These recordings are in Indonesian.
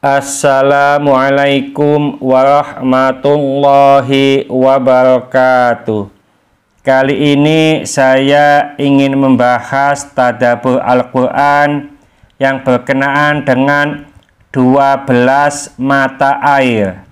Assalamualaikum warahmatullahi wabarakatuh. Kali ini saya ingin membahas tadabbur Al-Quran yang berkenaan dengan 12 mata air.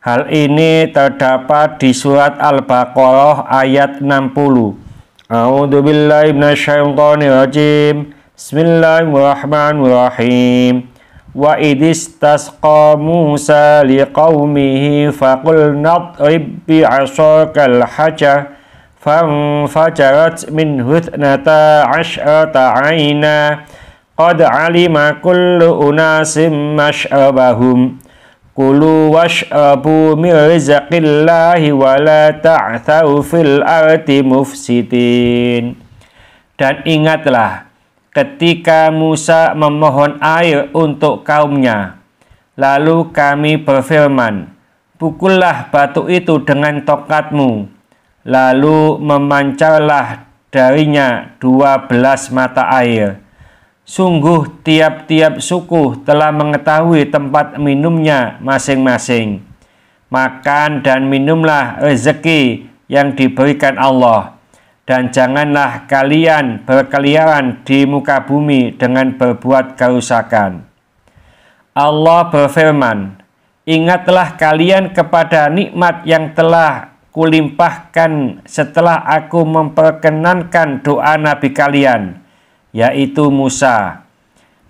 Hal ini terdapat di surat Al-Baqarah ayat 60. A'udzubillahi minasyaitonirrajim. Bismillahirrahmanirrahim. Wa idistasqa Musa liqaumihi faqul nadrib bi'asakal hajar fanfajarat minhu ithnata asyrata 'aina qad 'alima kullu unasim mashrabahum kulu washrabu min rizqillahi wa la ta'thaw fil ardi mufsidin. Dan ingatlah ketika Musa memohon air untuk kaumnya, lalu kami berfirman, pukullah batu itu dengan tongkatmu, lalu memancarlah darinya 12 mata air. Sungguh tiap-tiap suku telah mengetahui tempat minumnya masing-masing. Makan dan minumlah rezeki yang diberikan Allah. Dan janganlah kalian berkeliaran di muka bumi dengan berbuat kerusakan. Allah berfirman, ingatlah kalian kepada nikmat yang telah kulimpahkan setelah aku memperkenankan doa Nabi kalian, yaitu Musa.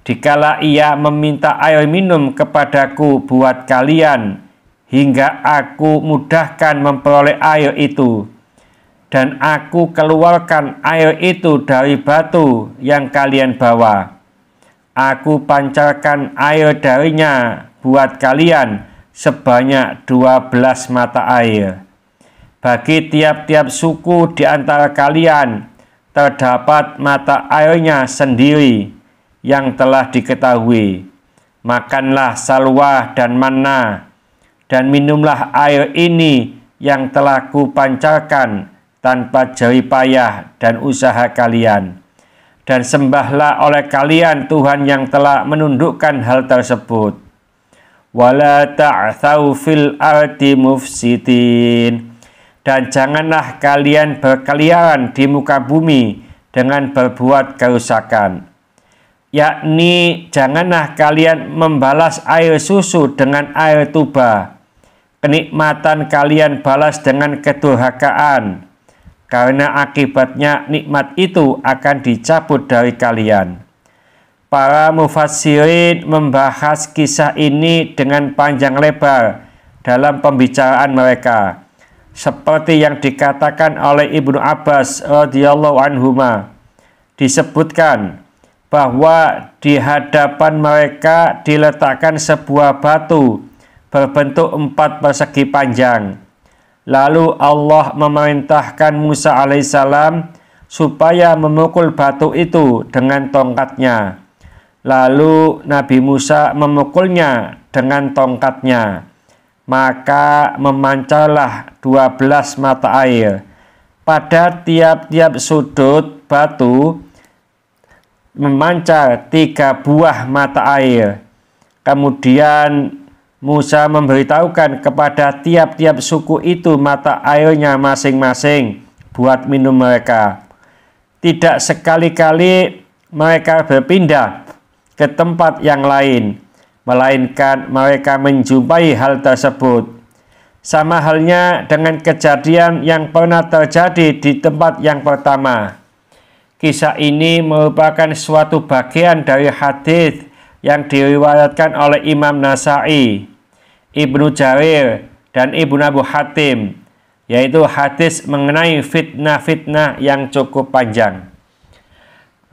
Dikala ia meminta air minum kepadaku buat kalian, hingga aku mudahkan memperoleh air itu. Dan aku keluarkan air itu dari batu yang kalian bawa. Aku pancarkan air darinya buat kalian sebanyak 12 mata air. Bagi tiap-tiap suku di antara kalian terdapat mata airnya sendiri yang telah diketahui. Makanlah salwa dan manna, dan minumlah air ini yang telah kupancarkan tanpa jerih payah dan usaha kalian. Dan sembahlah oleh kalian Tuhan yang telah menundukkan hal tersebut. Wala ta'thaw fil ardi mufsidin. Dan janganlah kalian berkeliaran di muka bumi dengan berbuat kerusakan. Yakni janganlah kalian membalas air susu dengan air tuba. Kenikmatan kalian balas dengan kedurhakaan, karena akibatnya nikmat itu akan dicabut dari kalian. Para mufassirin membahas kisah ini dengan panjang lebar dalam pembicaraan mereka, seperti yang dikatakan oleh Ibnu Abbas radhiyallahu anhuma. Disebutkan bahwa di hadapan mereka diletakkan sebuah batu berbentuk 4 persegi panjang. Lalu Allah memerintahkan Musa alaihissalam supaya memukul batu itu dengan tongkatnya. Lalu Nabi Musa memukulnya dengan tongkatnya. Maka memancarlah 12 mata air. Pada tiap-tiap sudut batu memancar 3 buah mata air. Kemudian Musa memberitahukan kepada tiap-tiap suku itu mata airnya masing-masing buat minum mereka. Tidak sekali-kali mereka berpindah ke tempat yang lain, melainkan mereka menjumpai hal tersebut. Sama halnya dengan kejadian yang pernah terjadi di tempat yang pertama. Kisah ini merupakan suatu bagian dari hadis yang diriwayatkan oleh Imam Nasa'i, Ibnu Jarir, dan Ibnu Abu Hatim, yaitu hadis mengenai fitnah-fitnah yang cukup panjang.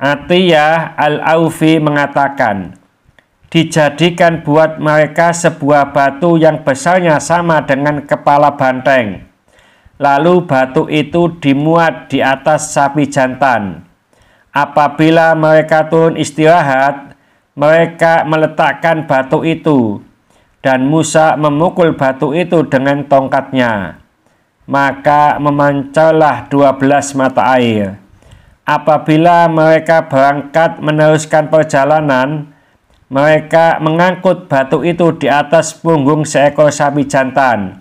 Atiyah Al-Aufi mengatakan, dijadikan buat mereka sebuah batu yang besarnya sama dengan kepala banteng. Lalu batu itu dimuat di atas sapi jantan. Apabila mereka turun istirahat, mereka meletakkan batu itu, dan Musa memukul batu itu dengan tongkatnya. Maka memancarlah 12 mata air. Apabila mereka berangkat meneruskan perjalanan, mereka mengangkut batu itu di atas punggung seekor sapi jantan.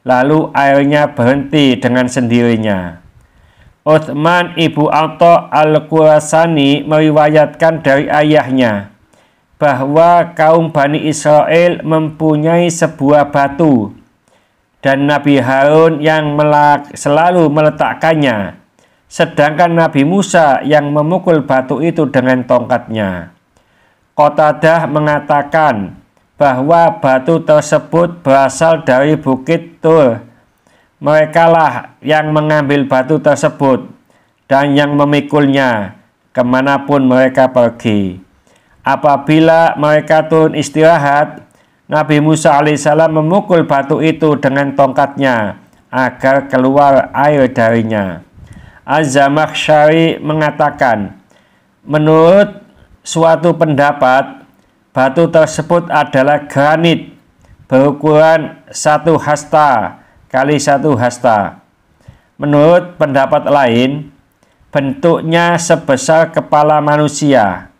Lalu airnya berhenti dengan sendirinya. Uthman ibu Atha al-Khurasani meriwayatkan dari ayahnya bahwa kaum Bani Israel mempunyai sebuah batu dan Nabi Harun yang selalu meletakkannya, sedangkan Nabi Musa yang memukul batu itu dengan tongkatnya. Qatadah mengatakan bahwa batu tersebut berasal dari Bukit Tur. Merekalah yang mengambil batu tersebut dan yang memikulnya kemanapun mereka pergi. Apabila mereka turun istirahat, Nabi Musa alaihissalam memukul batu itu dengan tongkatnya agar keluar air darinya. Az-Zamakhsyari mengatakan, menurut suatu pendapat, batu tersebut adalah granit berukuran 1 hasta kali 1 hasta. Menurut pendapat lain, bentuknya sebesar kepala manusia.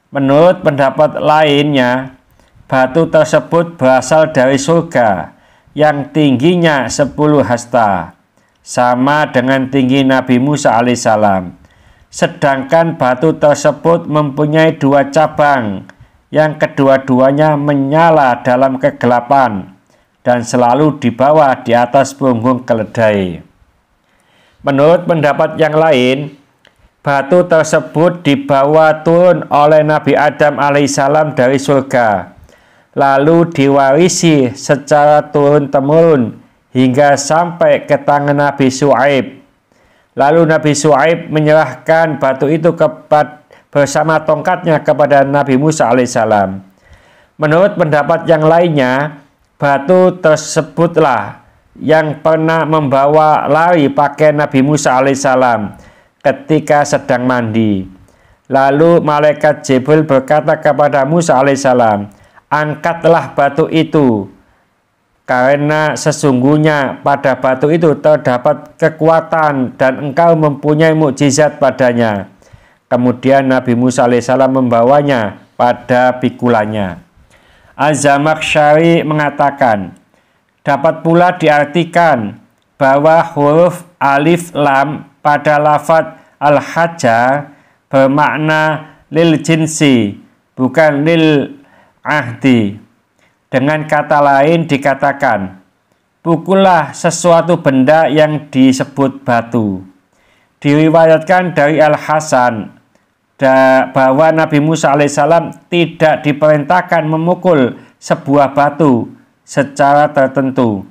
Menurut pendapat lainnya, batu tersebut berasal dari surga yang tingginya 10 hasta, sama dengan tinggi Nabi Musa alaihissalam. Sedangkan batu tersebut mempunyai 2 cabang, yang kedua-duanya menyala dalam kegelapan dan selalu dibawa di atas punggung keledai. Menurut pendapat yang lain, batu tersebut dibawa turun oleh Nabi Adam alaihissalam dari surga, lalu diwarisi secara turun-temurun hingga sampai ke tangan Nabi Syuaib. Lalu Nabi Syuaib menyerahkan batu itu bersama tongkatnya kepada Nabi Musa alaihissalam. Menurut pendapat yang lainnya, batu tersebutlah yang pernah membawa lari pakaian Nabi Musa alaihissalam ketika sedang mandi. Lalu malaikat Jibril berkata kepada Musa alaihissalam, angkatlah batu itu, karena sesungguhnya pada batu itu terdapat kekuatan dan engkau mempunyai mukjizat padanya. Kemudian Nabi Musa alaihissalam membawanya pada pikulannya. Az-Zamakhsyari mengatakan, dapat pula diartikan bahwa huruf alif lam pada lafadz al-hajar bermakna lil jinsi, bukan lil ahdi. Dengan kata lain dikatakan, pukullah sesuatu benda yang disebut batu. Diriwayatkan dari Al-Hasan bahwa Nabi Musa alaihissalam tidak diperintahkan memukul sebuah batu secara tertentu.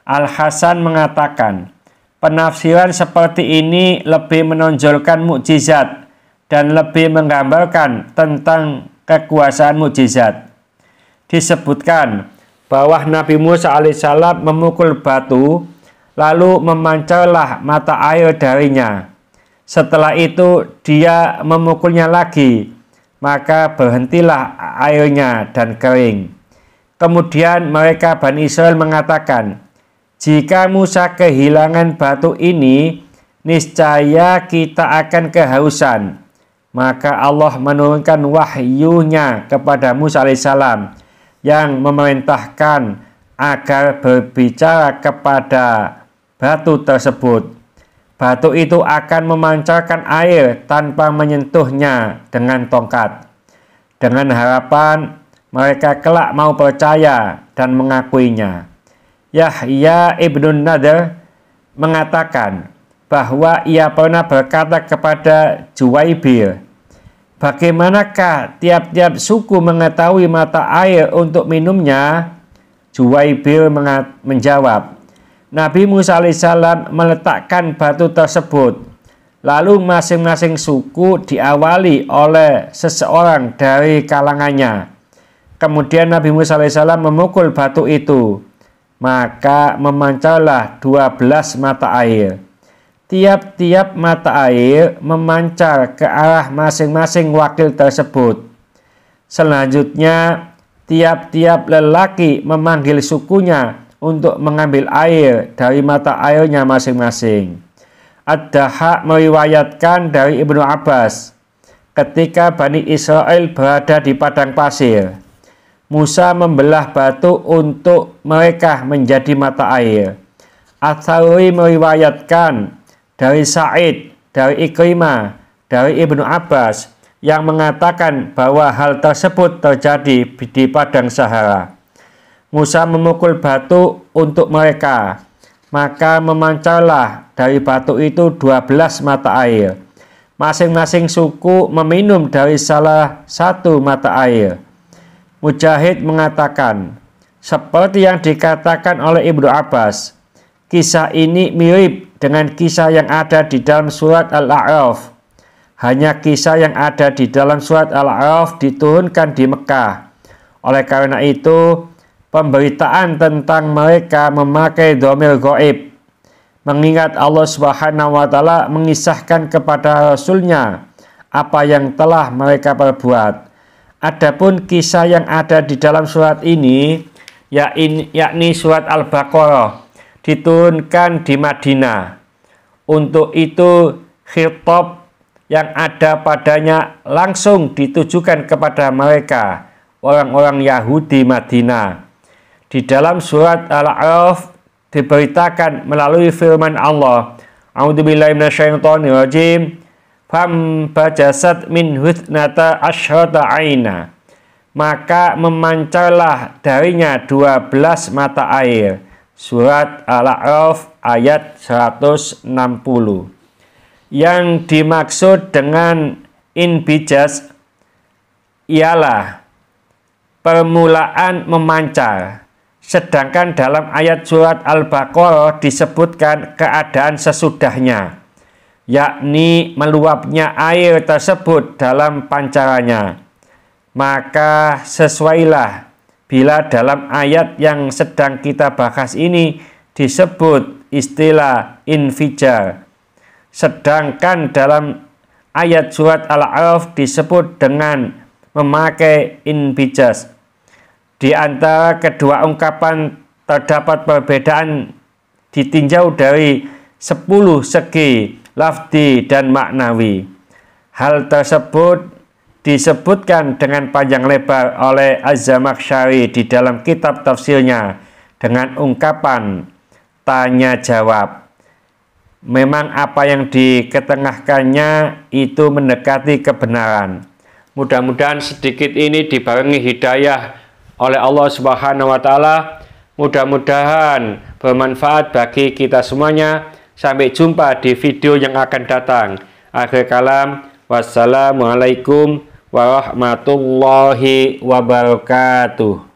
Al-Hasan mengatakan, penafsiran seperti ini lebih menonjolkan mukjizat dan lebih menggambarkan tentang kekuasaan mukjizat. Disebutkan bahwa Nabi Musa alaihissalam memukul batu, lalu memancarlah mata air darinya. Setelah itu dia memukulnya lagi, maka berhentilah airnya dan kering. Kemudian mereka Bani Israel mengatakan, jika Musa kehilangan batu ini, niscaya kita akan kehausan. Maka Allah menurunkan wahyunya kepada Musa alaihissalam yang memerintahkan agar berbicara kepada batu tersebut. Batu itu akan memancarkan air tanpa menyentuhnya dengan tongkat, dengan harapan mereka kelak mau percaya dan mengakuinya. Yahya ibn Nadhr mengatakan bahwa ia pernah berkata kepada Juwaibir, bagaimanakah tiap-tiap suku mengetahui mata air untuk minumnya? Juwaibir menjawab, Nabi Musa alaihissalam meletakkan batu tersebut, lalu masing-masing suku diawali oleh seseorang dari kalangannya. Kemudian Nabi Musa alaihissalam memukul batu itu, maka memancarlah 12 mata air. Tiap-tiap mata air memancar ke arah masing-masing wakil tersebut. Selanjutnya, tiap-tiap lelaki memanggil sukunya untuk mengambil air dari mata airnya masing-masing. Ad-Dahhak meriwayatkan dari Ibnu Abbas ketika Bani Israel berada di padang pasir. Musa membelah batu untuk mereka menjadi mata air. Ats-Tsauri meriwayatkan dari Sa'id, dari Ikrimah, dari Ibnu Abbas yang mengatakan bahwa hal tersebut terjadi di padang Sahara. Musa memukul batu untuk mereka, maka memancarlah dari batu itu 12 mata air. Masing-masing suku meminum dari salah satu mata air. Mujahid mengatakan, seperti yang dikatakan oleh Ibnu Abbas, kisah ini mirip dengan kisah yang ada di dalam surat Al-A'raf. Hanya kisah yang ada di dalam surat Al-A'raf diturunkan di Mekah. Oleh karena itu, pemberitaan tentang mereka memakai dhamir ghaib, mengingat Allah Subhanahu wa Ta'ala mengisahkan kepada Rasul-Nya apa yang telah mereka perbuat. Adapun kisah yang ada di dalam surat ini, yakni surat Al-Baqarah, diturunkan di Madinah. Untuk itu, khitab yang ada padanya langsung ditujukan kepada mereka, orang-orang Yahudi Madinah. Di dalam surat Al-A'raf diberitakan melalui firman Allah, A'udzubillahi minasyaitonirrajim, fambajasat min hutnata asyrata aina, maka memancarlah darinya 12 mata air. Surat Al-A'raf ayat 160. Yang dimaksud dengan inbijas ialah permulaan memancar, sedangkan dalam ayat surat Al-Baqarah disebutkan keadaan sesudahnya, yakni meluapnya air tersebut dalam pancarannya. Maka sesuailah bila dalam ayat yang sedang kita bahas ini disebut istilah infijar, sedangkan dalam ayat surat Al-A'raf disebut dengan memakai inbijas. Di antara kedua ungkapan terdapat perbedaan ditinjau dari 10 segi lafzi dan maknawi. Hal tersebut disebutkan dengan panjang lebar oleh Az-Zamakhsyari di dalam kitab tafsirnya dengan ungkapan tanya jawab. Memang apa yang diketengahkannya itu mendekati kebenaran. Mudah-mudahan sedikit ini dibarengi hidayah oleh Allah Subhanahu wa Ta'ala. Mudah-mudahan bermanfaat bagi kita semuanya. Sampai jumpa di video yang akan datang. Akhir kalam, wassalamualaikum warahmatullahi wabarakatuh.